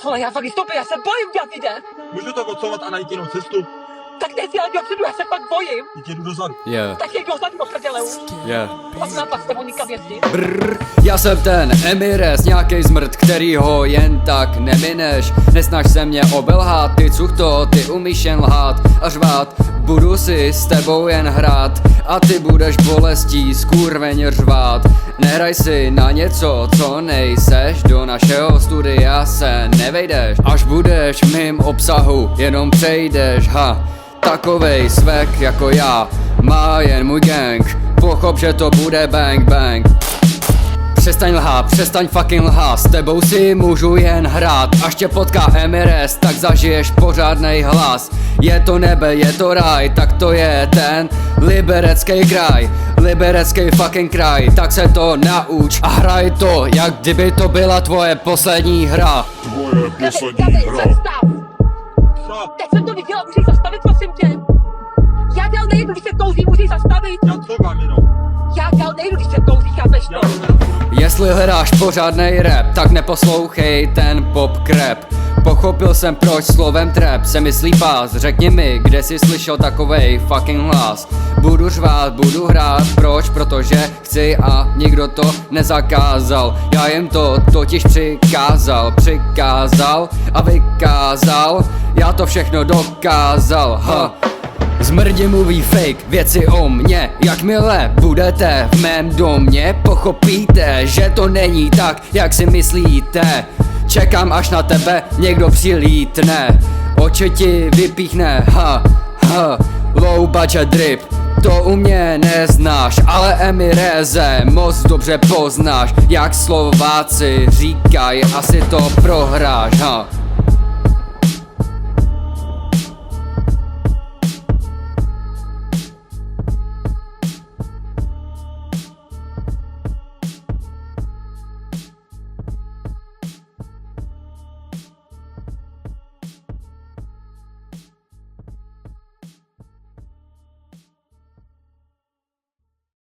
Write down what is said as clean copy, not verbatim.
Ale já fakt vystoupím, já se bojím, Davide. Můžu to odsouvat a najít jinou cestu? Tak nejsi ale dopředu, já se fakt bojím. Jdu dozadu. Yeah, Tak je dozadu do prdele už. yeah. Pak nám pak s tebou nikam jezdit. Brr, já jsem ten Emires, nějakej zmrt, který ho jen tak nemineš. Nesnaž se mě obelhat, ty cuchto, ty umíš jen lhát a řvát. Budu si s tebou jen hrát a ty budeš bolestí skurveně řvát. Nehraj si na něco, co nejseš, do našeho studia se nevejdeš. Až budeš v mým obsahu, jenom přejdeš, ha. Takovej svek jako já má jen můj gang. Pochop, že to bude bang bang. Přestaň lhát, přestaň fucking lhát. S tebou si můžu jen hrát. Až tě potká Emires, tak zažiješ pořádnej hlas. Je to nebe, je to ráj, tak to je ten liberecký kraj. Liberecký fucking kraj, tak se to nauč a hraj to, jak kdyby to byla tvoje poslední hra. Tvoje poslední David, hra. zastav. Co? Teď jsem to viděla, můžeš zastavit, prosím tě. Já dál nejdu, když se kouří, můžeš zastavit. Já co vám jenom? Já dál nejdu, když se kouří, chápeš Já to? jenom Jestli hledáš pořádnej rap, tak neposlouchej ten pop crap. Pochopil jsem, proč slovem trap se myslí pás. Řekni mi, kde jsi slyšel takovej fucking hlas. Budu řvát, budu hrát, proč? Protože chci a nikdo to nezakázal. Já jim to totiž přikázal a vykázal. Já to všechno dokázal, ha. Zmrdi mluví fake věci o mně. Jakmile budete v mém domě, pochopíte, že to není tak, jak si myslíte. Čekám, až na tebe někdo přilítne, oči ti vypíchne, ha, ha. Low budget drip, to u mě neznáš, ale Emireze moc dobře poznáš. Jak Slováci říkají, asi to prohráš, ha.